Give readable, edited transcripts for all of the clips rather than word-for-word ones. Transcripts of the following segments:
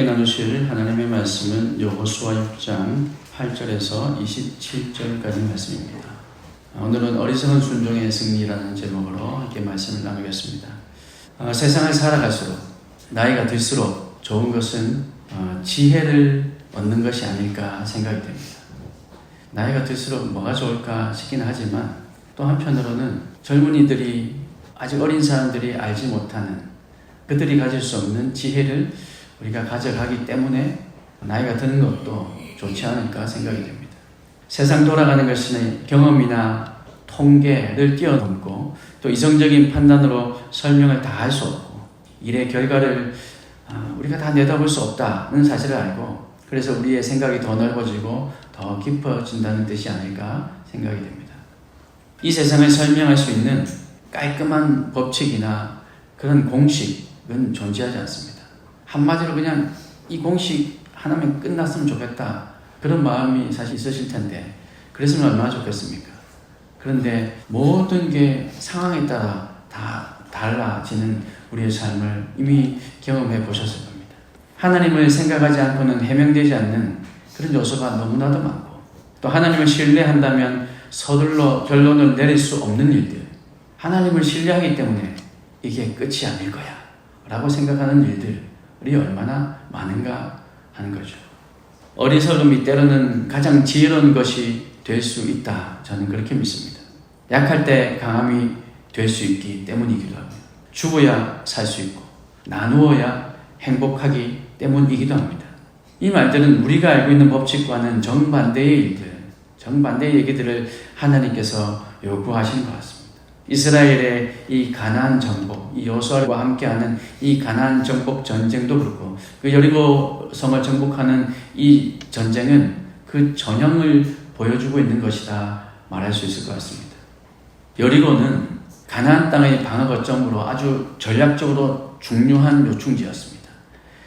함께 나누실 하나님의 말씀은 여호수아 6장 8절에서 27절까지 말씀입니다. 오늘은 어리석은 순종의 승리라는 제목으로 함께 말씀을 나누겠습니다. 세상을 살아갈수록 나이가 들수록 좋은 것은 지혜를 얻는 것이 아닐까 생각이 됩니다. 나이가 들수록 뭐가 좋을까 싶긴 하지만 또 한편으로는 젊은이들이 아직 어린 사람들이 알지 못하는 그들이 가질 수 없는 지혜를 우리가 가져가기 때문에 나이가 드는 것도 좋지 않을까 생각이 됩니다. 세상 돌아가는 것은 경험이나 통계를 뛰어넘고 또 이성적인 판단으로 설명을 다 할 수 없고 일의 결과를 우리가 다 내다볼 수 없다는 사실을 알고 그래서 우리의 생각이 더 넓어지고 더 깊어진다는 뜻이 아닐까 생각이 됩니다. 이 세상을 설명할 수 있는 깔끔한 법칙이나 그런 공식은 존재하지 않습니다. 한마디로 그냥 이 공식 하나면 끝났으면 좋겠다 그런 마음이 사실 있으실 텐데 그랬으면 얼마나 좋겠습니까? 그런데 모든 게 상황에 따라 다 달라지는 우리의 삶을 이미 경험해 보셨을 겁니다. 하나님을 생각하지 않고는 해명되지 않는 그런 요소가 너무나도 많고 또 하나님을 신뢰한다면 서둘러 결론을 내릴 수 없는 일들, 하나님을 신뢰하기 때문에 이게 끝이 아닐 거야 라고 생각하는 일들이 얼마나 많은가 하는 거죠. 어리석음이 때로는 가장 지혜로운 것이 될 수 있다. 저는 그렇게 믿습니다. 약할 때 강함이 될 수 있기 때문이기도 합니다. 죽어야 살 수 있고 나누어야 행복하기 때문이기도 합니다. 이 말들은 우리가 알고 있는 법칙과는 정반대의 일들, 정반대의 얘기들을 하나님께서 요구하시는 것 같습니다. 이스라엘의 이 가나안 정복, 이 여호수아와 함께하는 이 가나안 정복 전쟁도 그렇고 그 여리고 성을 정복하는 이 전쟁은 그 전형을 보여주고 있는 것이다 말할 수 있을 것 같습니다. 여리고는 가나안 땅의 방어 거점으로 아주 전략적으로 중요한 요충지였습니다.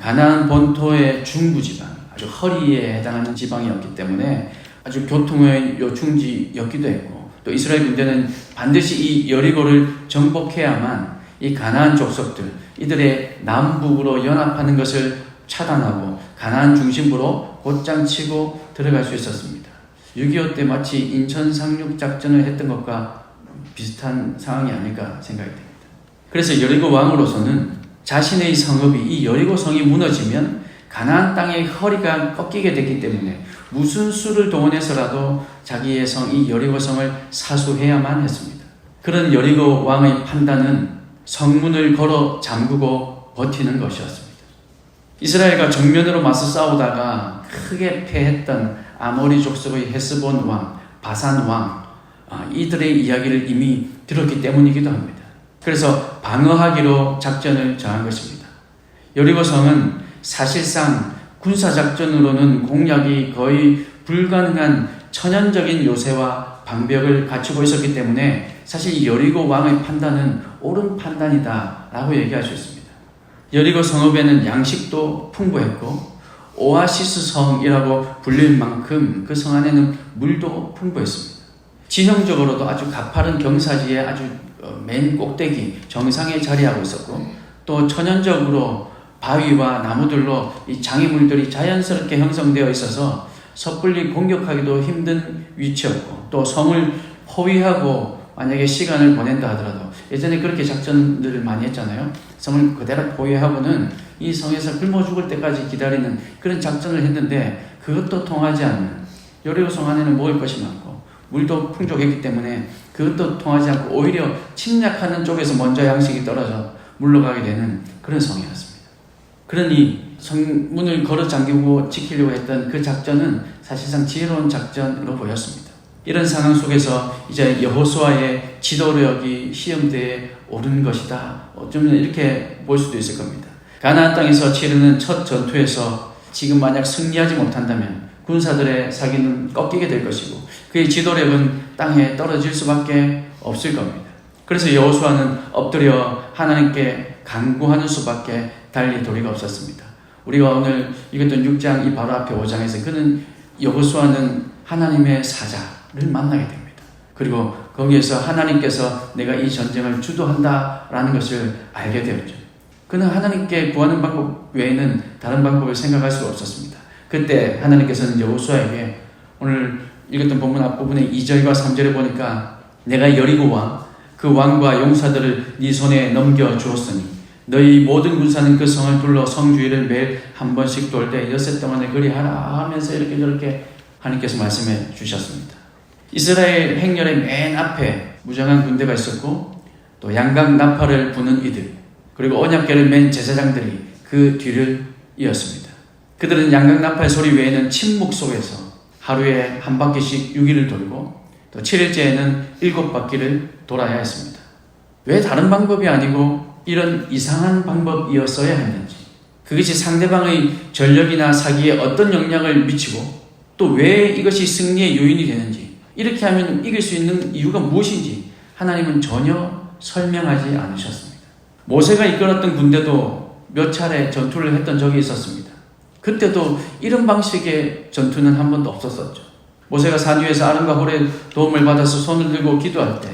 가나안 본토의 중부지방, 아주 허리에 해당하는 지방이었기 때문에 아주 교통의 요충지였기도 했고 또 이스라엘 군대는 반드시 이 여리고를 정복해야만 이 가나안 족속들, 이들의 남북으로 연합하는 것을 차단하고 가나안 중심부로 곧장 치고 들어갈 수 있었습니다. 6.25 때 마치 인천 상륙 작전을 했던 것과 비슷한 상황이 아닐까 생각이 됩니다. 그래서 여리고 왕으로서는 자신의 성읍이 이 여리고 성이 무너지면 가나안 땅의 허리가 꺾이게 됐기 때문에 무슨 수를 동원해서라도 자기의 성, 이 여리고 성을 사수해야만 했습니다. 그런 여리고 왕의 판단은 성문을 걸어 잠그고 버티는 것이었습니다. 이스라엘과 정면으로 맞서 싸우다가 크게 패했던 아모리 족속의 헤스본 왕, 바산 왕, 이들의 이야기를 이미 들었기 때문이기도 합니다. 그래서 방어하기로 작전을 정한 것입니다. 여리고 성은 사실상 군사작전으로는 공략이 거의 불가능한 천연적인 요새와 방벽을 갖추고 있었기 때문에 사실 이 여리고 왕의 판단은 옳은 판단이다 라고 얘기할 수 있습니다. 여리고 성읍에는 양식도 풍부했고 오아시스 성이라고 불릴 만큼 그 성 안에는 물도 풍부했습니다. 지형적으로도 아주 가파른 경사지에 아주 맨 꼭대기 정상에 자리하고 있었고 또 천연적으로 바위와 나무들로 이 장애물들이 자연스럽게 형성되어 있어서 섣불리 공격하기도 힘든 위치였고 또 성을 포위하고 만약에 시간을 보낸다 하더라도 예전에 그렇게 작전들을 많이 했잖아요. 성을 그대로 포위하고는 이 성에서 굶어 죽을 때까지 기다리는 그런 작전을 했는데 그것도 통하지 않는 여리고 성 안에는 먹을 것이 많고 물도 풍족했기 때문에 그것도 통하지 않고 오히려 침략하는 쪽에서 먼저 양식이 떨어져 물러가게 되는 그런 성이었습니다. 그러니 성문을 걸어 잠기고 지키려고 했던 그 작전은 사실상 지혜로운 작전으로 보였습니다. 이런 상황 속에서 이제 여호수아의 지도력이 시험대에 오른 것이다. 어쩌면 이렇게 볼 수도 있을 겁니다. 가나안 땅에서 치르는 첫 전투에서 지금 만약 승리하지 못한다면 군사들의 사기는 꺾이게 될 것이고 그의 지도력은 땅에 떨어질 수밖에 없을 겁니다. 그래서 여호수아는 엎드려 하나님께 간구하는 수밖에 달리 도리가 없었습니다. 우리가 오늘 읽었던 6장 이 바로 앞에 5장에서 그는 여호수아는 하나님의 사자를 만나게 됩니다. 그리고 거기에서 하나님께서 내가 이 전쟁을 주도한다라는 것을 알게 되었죠. 그는 하나님께 구하는 방법 외에는 다른 방법을 생각할 수가 없었습니다. 그때 하나님께서는 여호수아에게 오늘 읽었던 본문 앞부분에 2절과 3절에 보니까 내가 여리고와 그 왕과 용사들을 네 손에 넘겨주었으니 너희 모든 군사는 그 성을 둘러 성 주위를 매일 한 번씩 돌 때 엿새 동안에 그리하라 하면서 이렇게 저렇게 하나님께서 말씀해 주셨습니다. 이스라엘 행렬의 맨 앞에 무장한 군대가 있었고 또 양각 나팔을 부는 이들 그리고 언약궤를 맨 제사장들이 그 뒤를 이었습니다. 그들은 양각 나팔 소리 외에는 침묵 속에서 하루에 한 바퀴씩 6일을 돌고 또 7일째에는 7바퀴를 돌아야 했습니다. 왜 다른 방법이 아니고 이런 이상한 방법이었어야 했는지, 그것이 상대방의 전력이나 사기에 어떤 영향을 미치고 또 왜 이것이 승리의 요인이 되는지, 이렇게 하면 이길 수 있는 이유가 무엇인지 하나님은 전혀 설명하지 않으셨습니다. 모세가 이끌었던 군대도 몇 차례 전투를 했던 적이 있었습니다. 그때도 이런 방식의 전투는 한 번도 없었었죠. 모세가 산 위에서 아론과 홀의 도움을 받아서 손을 들고 기도할 때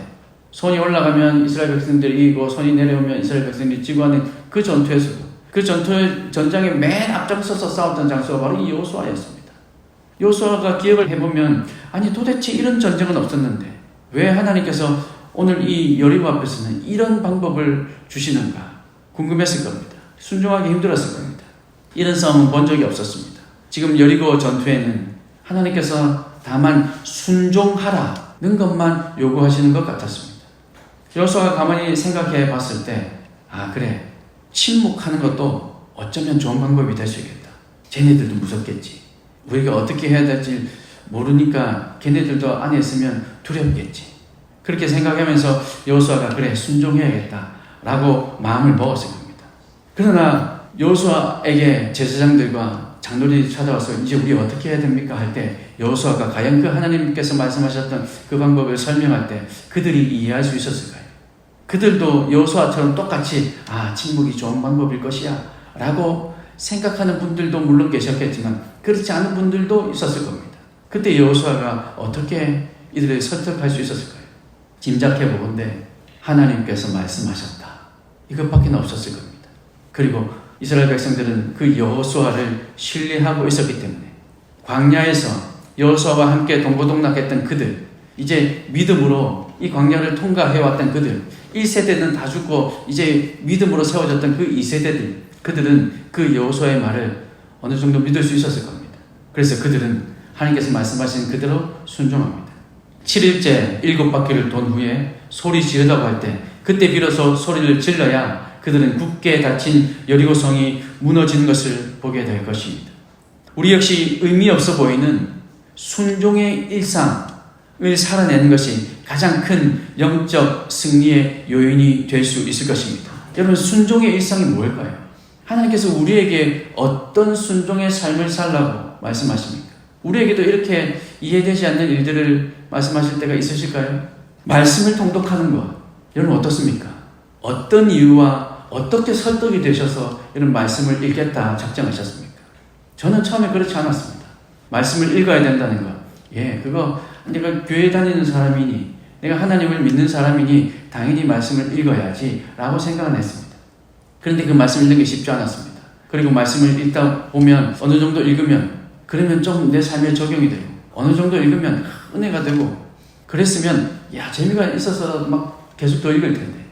손이 올라가면 이스라엘 백성들이 이기고 손이 내려오면 이스라엘 백성들이 지고 하는 그 전투에서도 그 전장의 맨 앞장서서 싸웠던 장소가 바로 이 여호수아였습니다. 여호수아가 기억을 해보면 아니 도대체 이런 전쟁은 없었는데 왜 하나님께서 오늘 이 여리고 앞에서는 이런 방법을 주시는가 궁금했을 겁니다. 순종하기 힘들었을 겁니다. 이런 싸움은 본 적이 없었습니다. 지금 여리고 전투에는 하나님께서 다만 순종하라는 것만 요구하시는 것 같았습니다. 여호수아가 가만히 생각해 봤을 때 그래, 침묵하는 것도 어쩌면 좋은 방법이 될 수 있겠다. 쟤네들도 무섭겠지. 우리가 어떻게 해야 될지 모르니까 걔네들도 안에 있으면 두렵겠지. 그렇게 생각하면서 여호수아가 그래, 순종해야겠다 라고 마음을 먹었을 겁니다. 그러나 여호수아에게 제사장들과 장로들이 찾아와서 이제 우리 어떻게 해야 됩니까? 할 때 여호수아가 과연 그 하나님께서 말씀하셨던 그 방법을 설명할 때 그들이 이해할 수 있었을까요? 그들도 여호수아처럼 똑같이 침묵이 좋은 방법일 것이야 라고 생각하는 분들도 물론 계셨겠지만 그렇지 않은 분들도 있었을 겁니다. 그때 여호수아가 어떻게 이들을 설득할 수 있었을까요? 짐작해 보건대 하나님께서 말씀하셨다, 이것밖에 없었을 겁니다. 그리고 이스라엘 백성들은 그 여호수아를 신뢰하고 있었기 때문에 광야에서 여호수아와 함께 동고동락했던 그들, 이제 믿음으로 이 광야를 통과해왔던 그들, 1세대는 다 죽고 이제 믿음으로 세워졌던 그 2세대들, 그들은 그 여호수아의 말을 어느 정도 믿을 수 있었을 겁니다. 그래서 그들은 하나님께서 말씀하신 그대로 순종합니다. 7일째 7바퀴를 돈 후에 소리 지르다고 할 때 그때 비로소 소리를 질러야 그들은 굳게 닫힌 여리고성이 무너지는 것을 보게 될 것입니다. 우리 역시 의미 없어 보이는 순종의 일상을 살아내는 것이 가장 큰 영적 승리의 요인이 될 수 있을 것입니다. 여러분, 순종의 일상이 뭘까요? 하나님께서 우리에게 어떤 순종의 삶을 살라고 말씀하십니까? 우리에게도 이렇게 이해되지 않는 일들을 말씀하실 때가 있으실까요? 말씀을 통독하는 것, 여러분 어떻습니까? 어떤 이유와 어떻게 설득이 되셔서 이런 말씀을 읽겠다 작정하셨습니까? 저는 처음에 그렇지 않았습니다. 말씀을 읽어야 된다는 것, 그거 내가 교회 다니는 사람이니, 내가 하나님을 믿는 사람이니 당연히 말씀을 읽어야지 라고 생각은 했습니다. 그런데 그 말씀 읽는 게 쉽지 않았습니다. 그리고 말씀을 읽다 보면 어느 정도 읽으면 그러면 좀 내 삶에 적용이 되고, 어느 정도 읽으면 은혜가 되고, 그랬으면 재미가 있어서 막 계속 더 읽을 텐데,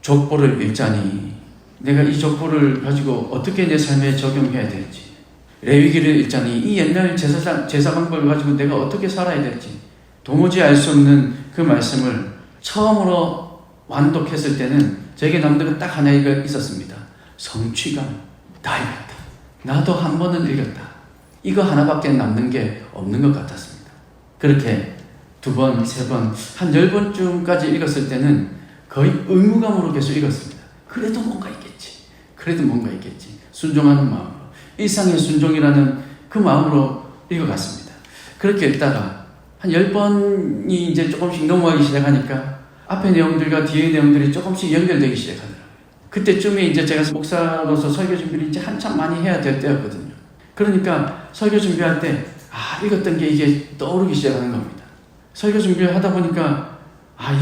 족보를 읽자니 내가 이 족보를 가지고 어떻게 내 삶에 적용해야 될지, 레위기를 읽자니 이 옛날 제사 방법을 가지고 내가 어떻게 살아야 될지 도무지 알 수 없는 그 말씀을 처음으로 완독했을 때는 저에게 남는 건 딱 하나가 있었습니다. 성취감, 다 읽었다. 나도 한 번은 읽었다. 이거 하나밖에 남는 게 없는 것 같았습니다. 그렇게 2번, 3번, 한 10번쯤까지 읽었을 때는 거의 의무감으로 계속 읽었습니다. 그래도 뭔가 있겠지. 그래도 뭔가 있겠지. 순종하는 마음으로. 일상의 순종이라는 그 마음으로 읽어갔습니다. 그렇게 읽다가 한 10번이 이제 조금씩 넘어가기 시작하니까 앞의 내용들과 뒤의 내용들이 조금씩 연결되기 시작하더라고요. 그때쯤에 이제 제가 목사로서 설교 준비를 이제 한참 많이 해야 될 때였거든요. 그러니까 설교 준비할 때 읽었던 게 이게 떠오르기 시작하는 겁니다. 설교 준비를 하다 보니까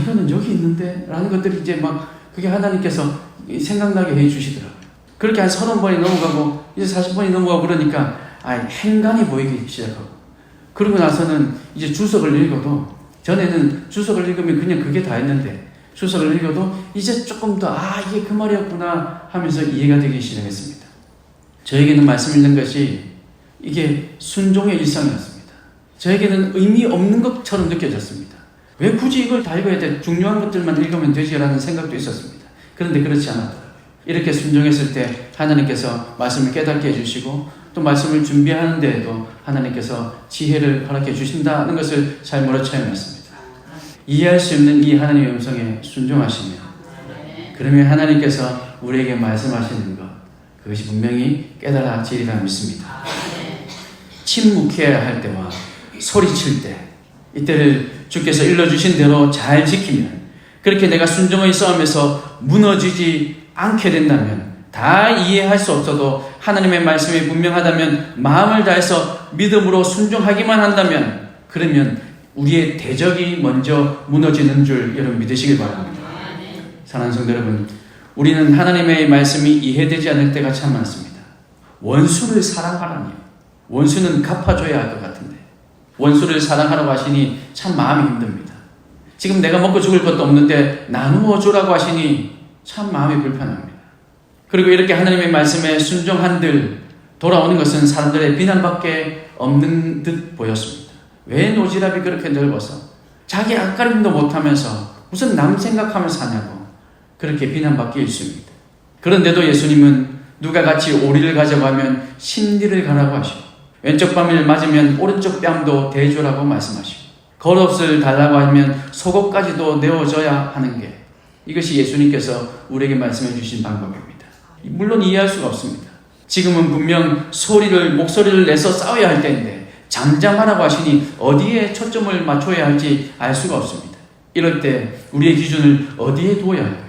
이거는 여기 있는데 라는 것들이 이제 막 그게 하나님께서 생각나게 해 주시더라고요. 그렇게 한 30번이 넘어가고 이제 40번이 넘어가고 그러니까 행간이 보이기 시작하고, 그러고 나서는 이제 주석을 읽어도, 전에는 주석을 읽으면 그냥 그게 다였는데 주석을 읽어도 이제 조금 더 이게 그 말이었구나 하면서 이해가 되기 시작했습니다. 저에게는 말씀 읽는 것이 이게 순종의 일상이었습니다. 저에게는 의미 없는 것처럼 느껴졌습니다. 왜 굳이 이걸 다 읽어야 돼? 중요한 것들만 읽으면 되지라는 생각도 있었습니다. 그런데 그렇지 않았더라고요. 이렇게 순종했을 때 하나님께서 말씀을 깨닫게 해주시고, 또 말씀을 준비하는 데에도 하나님께서 지혜를 허락해 주신다는 것을 삶으로 체험했습니다. 이해할 수 없는 이 하나님의 음성에 순종하시면, 그러면 하나님께서 우리에게 말씀하시는 것, 그것이 분명히 깨달아지리라 믿습니다. 침묵해야 할 때와 소리칠 때, 이때를 주께서 일러주신 대로 잘 지키면, 그렇게 내가 순종의 싸움에서 무너지지 않게 된다면, 다 이해할 수 없어도 하나님의 말씀이 분명하다면, 마음을 다해서 믿음으로 순종하기만 한다면, 그러면 우리의 대적이 먼저 무너지는 줄 여러분 믿으시길 바랍니다. 사랑하는 성도 여러분, 우리는 하나님의 말씀이 이해되지 않을 때가 참 많습니다. 원수를 사랑하라니요. 원수는 갚아줘야 할 것 같은데 원수를 사랑하라고 하시니 참 마음이 힘듭니다. 지금 내가 먹고 죽을 것도 없는데 나누어 주라고 하시니 참 마음이 불편합니다. 그리고 이렇게 하나님의 말씀에 순종한들 돌아오는 것은 사람들의 비난밖에 없는 듯 보였습니다. 왜 노지랖이 그렇게 넓어서 자기 앞가림도 못하면서 무슨 남 생각하면서 사냐고 그렇게 비난받기 일쑤입니다. 그런데도 예수님은 누가 같이 오리를 가져가면 심리를 가라고 하시고, 왼쪽 뺨을 맞으면 오른쪽 뺨도 대주라고 말씀하시고, 겉옷을 달라고 하면 속옷까지도 내어줘야 하는 게, 이것이 예수님께서 우리에게 말씀해 주신 방법입니다. 물론 이해할 수가 없습니다. 지금은 분명 목소리를 내서 싸워야 할 때인데 잠잠하라고 하시니 어디에 초점을 맞춰야 할지 알 수가 없습니다. 이럴 때 우리의 기준을 어디에 두어야 할까요?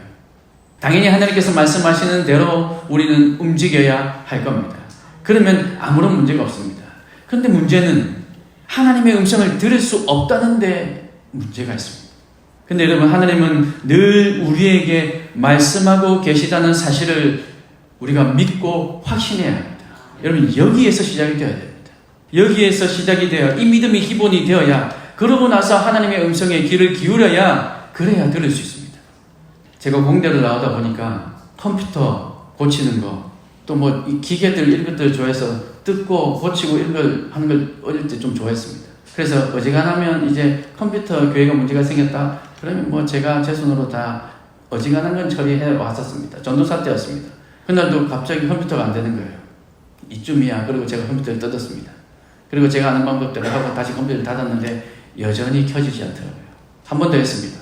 당연히 하나님께서 말씀하시는 대로 우리는 움직여야 할 겁니다. 그러면 아무런 문제가 없습니다. 그런데 문제는 하나님의 음성을 들을 수 없다는 데 문제가 있습니다. 근데 여러분, 하나님은 늘 우리에게 말씀하고 계시다는 사실을 우리가 믿고 확신해야 합니다. 여러분, 여기에서 시작이 되어야 됩니다. 여기에서 시작이 되어야, 이 믿음이 기본이 되어야, 그러고 나서 하나님의 음성에 귀를 기울여야, 그래야 들을 수 있습니다. 제가 공대를 나오다 보니까 컴퓨터 고치는 거, 또 뭐 기계들 이런 것들 좋아해서 뜯고 고치고 이런 걸 하는 걸 어릴 때 좀 좋아했습니다. 그래서 어지간하면 이제 컴퓨터 교회가 문제가 생겼다 그러면 뭐 제가 제 손으로 다 어지간한 건 처리해 왔었습니다. 전도사 때였습니다. 그날도 갑자기 컴퓨터가 안 되는 거예요. 이쯤이야. 그리고 제가 컴퓨터를 뜯었습니다. 그리고 제가 아는 방법대로 하고 다시 컴퓨터를 닫았는데 여전히 켜지지 않더라고요. 한 번 더 했습니다.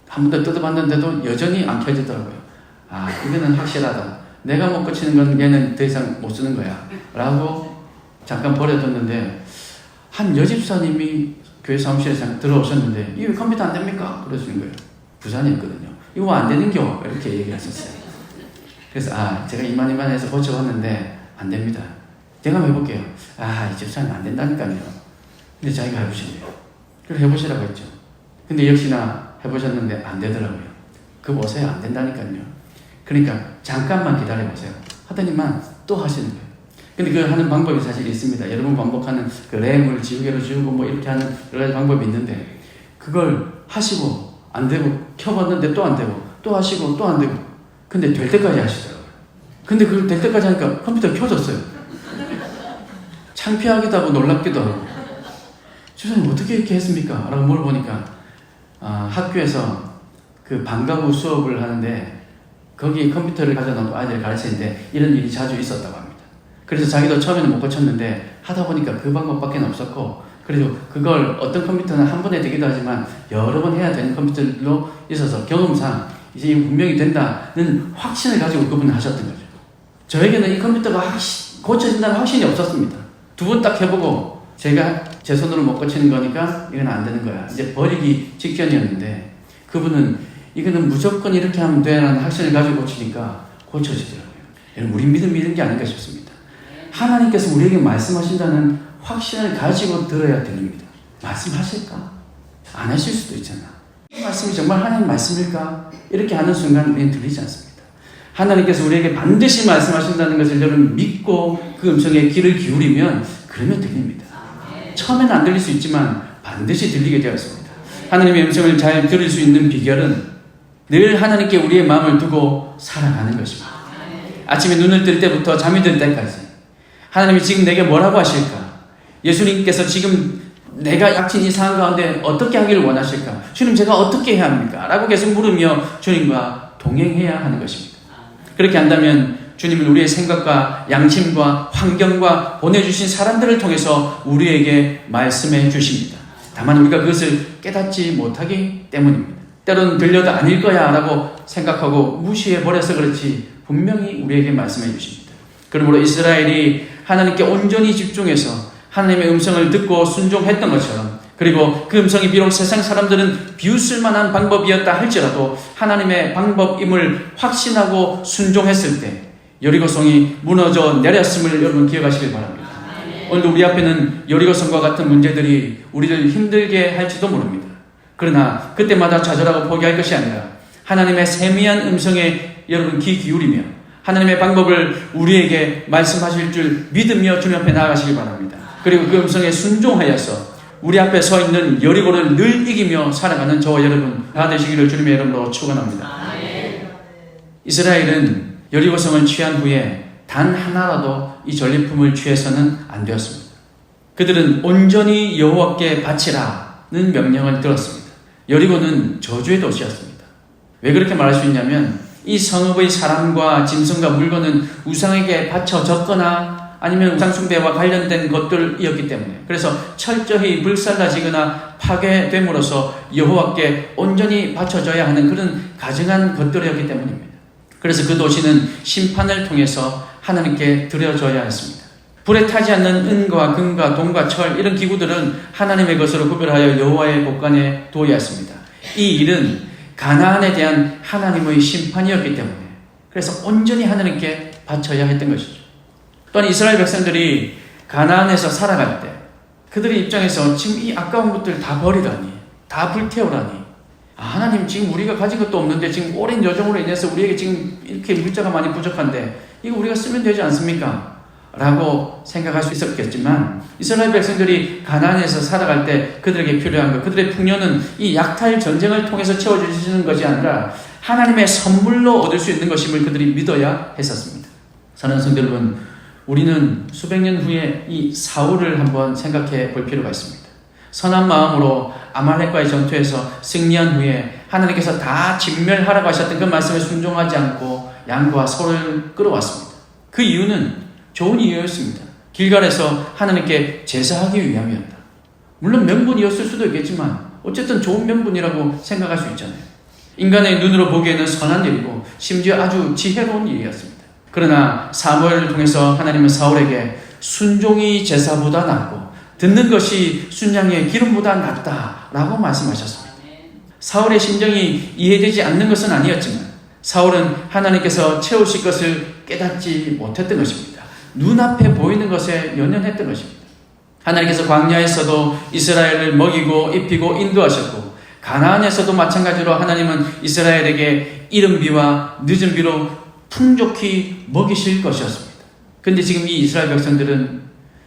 한 번 더 뜯어봤는데도 여전히 안 켜지더라고요. 이거는 확실하다. 내가 못 고치는 건 얘는 더 이상 못 쓰는 거야 라고 잠깐 버려뒀는데, 한 여집사님이 교회 사무실에 들어오셨는데 이거 컴퓨터 안 됩니까? 그러시는 거예요. 부산이었거든요. 이거 안 되는겨? 이렇게 얘기하셨어요. 그래서 제가 이만해서 고쳐봤는데 안 됩니다. 제가 한번 해볼게요. 이 집사님 안 된다니까요. 근데 자기가 해보시네요. 그래서 해보시라고 했죠. 근데 역시나 해보셨는데 안 되더라고요. 그거 보세요. 안 된다니까요. 그러니까 잠깐만 기다려보세요. 하더니만 또 하시는 거예요. 근데 그 하는 방법이 사실 있습니다. 여러 번 반복하는 그 램을 지우개로 지우고 뭐 이렇게 하는 여러 가지 방법이 있는데, 그걸 하시고 안 되고 켜봤는데 또 안 되고 또 하시고 또 안 되고, 근데 될 때까지 하시더라고요. 근데 그걸 될 때까지 하니까 컴퓨터 켜졌어요. 창피하기도 하고 놀랍기도 하고, 주사님 어떻게 이렇게 했습니까? 라고 물어보니까 학교에서 그 방과후 수업을 하는데 거기 컴퓨터를 가져놓고 아이들 가르치는데 이런 일이 자주 있었다고 합니다. 그래서 자기도 처음에는 못 고쳤는데 하다 보니까 그 방법밖에 없었고, 그리고 그걸 어떤 컴퓨터는 한 번에 되기도 하지만 여러 번 해야 되는 컴퓨터로 있어서 경험상 이제 분명히 된다는 확신을 가지고 그분은 하셨던 거죠. 저에게는 이 컴퓨터가 고쳐진다는 확신이 없었습니다. 두 번 딱 해보고 제가 제 손으로 못 고치는 거니까 이건 안 되는 거야. 이제 버리기 직전이었는데, 그분은 이거는 무조건 이렇게 하면 돼라는 확신을 가지고 고치니까 고쳐지더라고요. 여러분, 우리 믿음이 이런 게 아닌가 싶습니다. 하나님께서 우리에게 말씀하신다는 확신을 가지고 들어야 됩니다. 말씀하실까? 안 하실 수도 있잖아. 이 말씀이 정말 하나님 말씀일까? 이렇게 하는 순간 우리는 들리지 않습니다. 하나님께서 우리에게 반드시 말씀하신다는 것을 여러분 믿고 그 음성에 귀를 기울이면 그러면 들립니다. 처음에는 안 들릴 수 있지만 반드시 들리게 되었습니다. 하나님의 음성을 잘 들을 수 있는 비결은 늘 하나님께 우리의 마음을 두고 살아가는 것입니다. 아침에 눈을 뜰 때부터 잠이 들 때까지 하나님이 지금 내게 뭐라고 하실까? 예수님께서 지금 내가 약친 이 상황 가운데 어떻게 하기를 원하실까? 주님, 제가 어떻게 해야 합니까? 라고 계속 물으며 주님과 동행해야 하는 것입니다. 그렇게 한다면 주님은 우리의 생각과 양심과 환경과 보내주신 사람들을 통해서 우리에게 말씀해 주십니다. 다만 우리가 그것을 깨닫지 못하기 때문입니다. 때로는 들려도 아닐 거야 라고 생각하고 무시해버려서 그렇지 분명히 우리에게 말씀해 주십니다. 그러므로 이스라엘이 하나님께 온전히 집중해서 하나님의 음성을 듣고 순종했던 것처럼, 그리고 그 음성이 비록 세상 사람들은 비웃을 만한 방법이었다 할지라도 하나님의 방법임을 확신하고 순종했을 때 여리고성이 무너져 내렸음을 여러분 기억하시길 바랍니다. 오늘도 우리 앞에는 여리고성과 같은 문제들이 우리를 힘들게 할지도 모릅니다. 그러나 그때마다 좌절하고 포기할 것이 아니라 하나님의 세미한 음성에 여러분 귀 기울이며 하나님의 방법을 우리에게 말씀하실 줄 믿으며 주님 앞에 나아가시길 바랍니다. 그리고 그 음성에 순종하여서 우리 앞에 서 있는 여리고를 늘 이기며 살아가는 저와 여러분 다 되시기를 주님의 이름으로 축원합니다. 이스라엘은 여리고성을 취한 후에 단 하나라도 이 전리품을 취해서는 안 되었습니다. 그들은 온전히 여호와께 바치라는 명령을 들었습니다. 여리고는 저주의 도시였습니다. 왜 그렇게 말할 수 있냐면 이 성읍의 사람과 짐승과 물건은 우상에게 바쳐졌거나 아니면 우상숭배와 관련된 것들이었기 때문에, 그래서 철저히 불살라지거나 파괴됨으로써 여호와께 온전히 바쳐져야 하는 그런 가증한 것들이었기 때문입니다. 그래서 그 도시는 심판을 통해서 하나님께 드려져야 했습니다. 불에 타지 않는 은과 금과 동과 철 이런 기구들은 하나님의 것으로 구별하여 여호와의 곳간에 두어야 했습니다. 이 일은 가나안에 대한 하나님의 심판이었기 때문에 그래서 온전히 하나님께 바쳐야 했던 것이죠. 또한 이스라엘 백성들이 가나안에서 살아갈 때 그들의 입장에서 지금 이 아까운 것들 다 버리라니, 다 불태우라니, 하나님 지금 우리가 가진 것도 없는데 지금 오랜 여정으로 인해서 우리에게 지금 이렇게 물자가 많이 부족한데 이거 우리가 쓰면 되지 않습니까? 라고 생각할 수 있었겠지만 이스라엘 백성들이 가나안에서 살아갈 때 그들에게 필요한 것, 그들의 풍요는 이 약탈 전쟁을 통해서 채워주시는 것이 아니라 하나님의 선물로 얻을 수 있는 것임을 그들이 믿어야 했었습니다. 사랑하는 성도 여러분, 우리는 수백 년 후에 이 사울을 한번 생각해 볼 필요가 있습니다. 선한 마음으로 아말렉과의 전투에서 승리한 후에 하나님께서 다 진멸하라고 하셨던 그 말씀에 순종하지 않고 양과 소를 끌어왔습니다. 그 이유는 좋은 이유였습니다. 길갈에서 하나님께 제사하기 위함이었다. 물론 명분이었을 수도 있겠지만 어쨌든 좋은 명분이라고 생각할 수 있잖아요. 인간의 눈으로 보기에는 선한 일이고 심지어 아주 지혜로운 일이었습니다. 그러나 사무엘을 통해서 하나님은 사울에게 순종이 제사보다 낫고 듣는 것이 순양의 기름보다 낫다라고 말씀하셨습니다. 사울의 심정이 이해되지 않는 것은 아니었지만 사울은 하나님께서 채우실 것을 깨닫지 못했던 것입니다. 눈앞에 보이는 것에 연연했던 것입니다. 하나님께서 광야에서도 이스라엘을 먹이고 입히고 인도하셨고 가나안에서도 마찬가지로 하나님은 이스라엘에게 이른 비와 늦은 비로 풍족히 먹이실 것이었습니다. 그런데 지금 이 이스라엘 백성들은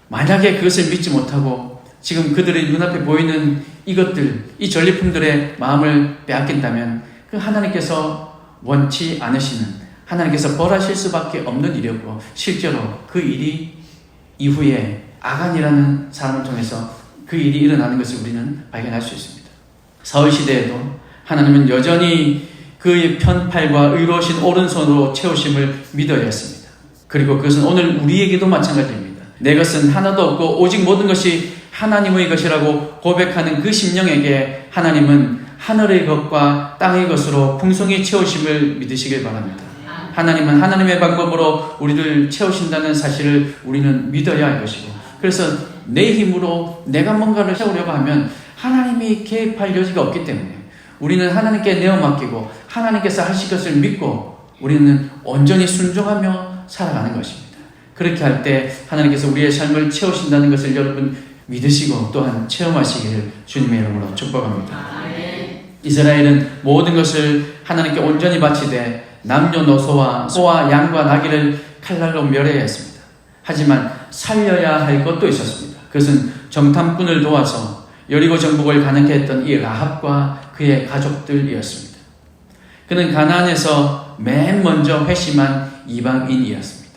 만약에 그것을 믿지 못하고 지금 그들의 눈앞에 보이는 이것들, 이 전리품들의 마음을 빼앗긴다면 그 하나님께서 원치 않으시는, 하나님께서 벌하실 수밖에 없는 일이었고 실제로 그 일이 이후에 아간이라는 사람을 통해서 그 일이 일어나는 것을 우리는 발견할 수 있습니다. 사울 시대에도 하나님은 여전히 그의 편팔과 의로우신 오른손으로 채우심을 믿어야 했습니다. 그리고 그것은 오늘 우리에게도 마찬가지입니다. 내 것은 하나도 없고 오직 모든 것이 하나님의 것이라고 고백하는 그 심령에게 하나님은 하늘의 것과 땅의 것으로 풍성히 채우심을 믿으시길 바랍니다. 하나님은 하나님의 방법으로 우리를 채우신다는 사실을 우리는 믿어야 할 것이고, 그래서 내 힘으로 내가 뭔가를 채우려고 하면 하나님이 개입할 여지가 없기 때문에 우리는 하나님께 내어 맡기고 하나님께서 하실 것을 믿고 우리는 온전히 순종하며 살아가는 것입니다. 그렇게 할 때 하나님께서 우리의 삶을 채우신다는 것을 여러분 믿으시고 또한 체험하시기를 주님의 이름으로 축복합니다. 이스라엘은 모든 것을 하나님께 온전히 바치되 남녀노소와 소와 양과 나귀를 칼날로 멸해야 했습니다. 하지만 살려야 할 것도 있었습니다. 그것은 정탐꾼을 도와서 여리고 정복을 가능케 했던 이 라합과 그의 가족들이었습니다. 그는 가나안에서 맨 먼저 회심한 이방인이었습니다.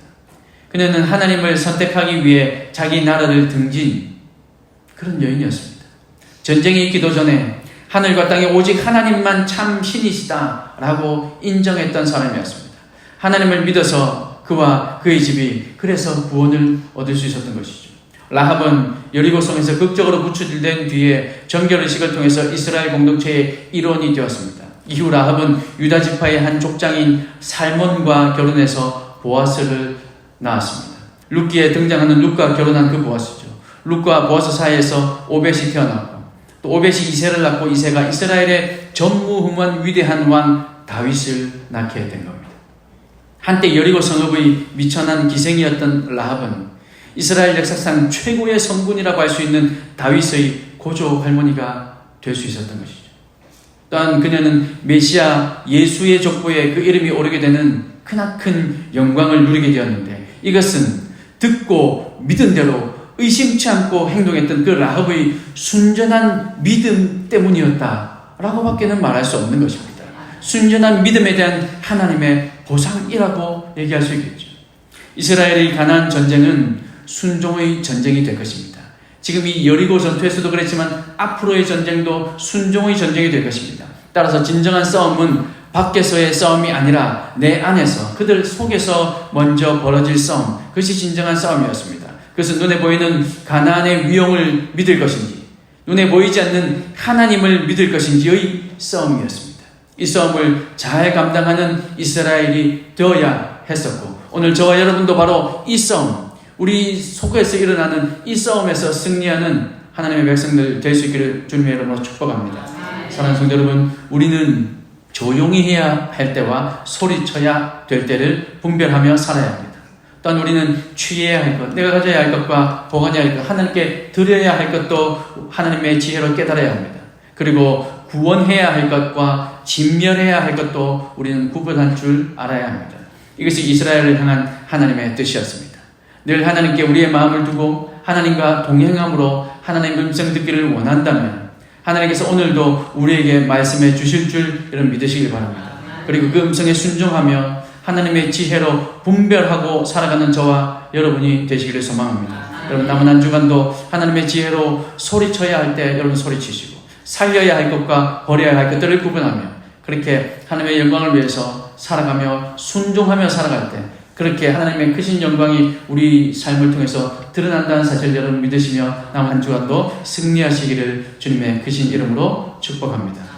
그녀는 하나님을 선택하기 위해 자기 나라를 등진 그런 여인이었습니다. 전쟁이 있기도 전에 하늘과 땅에 오직 하나님만 참 신이시다 라고 인정했던 사람이었습니다. 하나님을 믿어서 그와 그의 집이 그래서 구원을 얻을 수 있었던 것이죠. 라합은 여리고성에서 극적으로 구출된 뒤에 정결의식을 통해서 이스라엘 공동체의 일원이 되었습니다. 이후 라합은 유다 지파의 한 족장인 살몬과 결혼해서 보아스를 낳았습니다. 룻기에 등장하는 룻과 결혼한 그 보아스죠. 룻과 보아스 사이에서 오벳이 태어났고 또 오벳이 이새를 낳고 이새가 이스라엘의 전무후무한 위대한 왕 다윗을 낳게 된 겁니다. 한때 여리고 성읍의 미천한 기생이었던 라합은 이스라엘 역사상 최고의 성군이라고 할 수 있는 다윗의 고조 할머니가 될 수 있었던 것이죠. 또한 그녀는 메시아 예수의 족보에 그 이름이 오르게 되는 크나큰 영광을 누리게 되었는데 이것은 듣고 믿은 대로 의심치 않고 행동했던 그 라합의 순전한 믿음 때문이었다라고 밖에는 말할 수 없는 것입니다. 순전한 믿음에 대한 하나님의 보상이라고 얘기할 수 있겠죠. 이스라엘의 가나안 전쟁은 순종의 전쟁이 될 것입니다. 지금 이 여리고 전투에서도 그랬지만 앞으로의 전쟁도 순종의 전쟁이 될 것입니다. 따라서 진정한 싸움은 밖에서의 싸움이 아니라 내 안에서 그들 속에서 먼저 벌어질 싸움, 그것이 진정한 싸움이었습니다. 그것은 눈에 보이는 가나안의 위용을 믿을 것인지 눈에 보이지 않는 하나님을 믿을 것인지의 싸움이었습니다. 이 싸움을 잘 감당하는 이스라엘이 되어야 했었고 오늘 저와 여러분도 바로 이 싸움, 우리 속에서 일어나는 이 싸움에서 승리하는 하나님의 백성들 될 수 있기를 주님의 이름으로 축복합니다. 사랑하는 성도 여러분, 우리는 조용히 해야 할 때와 소리쳐야 될 때를 분별하며 살아야 합니다. 또한 우리는 취해야 할 것, 내가 가져야 할 것과 보관해야 할 것, 하나님께 드려야 할 것도 하나님의 지혜로 깨달아야 합니다. 그리고 구원해야 할 것과 진멸해야 할 것도 우리는 구분할 줄 알아야 합니다. 이것이 이스라엘을 향한 하나님의 뜻이었습니다. 늘 하나님께 우리의 마음을 두고 하나님과 동행함으로 하나님의 음성 듣기를 원한다면 하나님께서 오늘도 우리에게 말씀해 주실 줄 여러분 믿으시길 바랍니다. 그리고 그 음성에 순종하며 하나님의 지혜로 분별하고 살아가는 저와 여러분이 되시기를 소망합니다. 여러분 남은 한 주간도 하나님의 지혜로 소리쳐야 할 때 여러분 소리치시고 살려야 할 것과 버려야 할 것들을 구분하며 그렇게 하나님의 영광을 위해서 살아가며 순종하며 살아갈 때 그렇게 하나님의 크신 영광이 우리 삶을 통해서 드러난다는 사실을 여러분 믿으시며 남은 한 주간도 승리하시기를 주님의 크신 이름으로 축복합니다.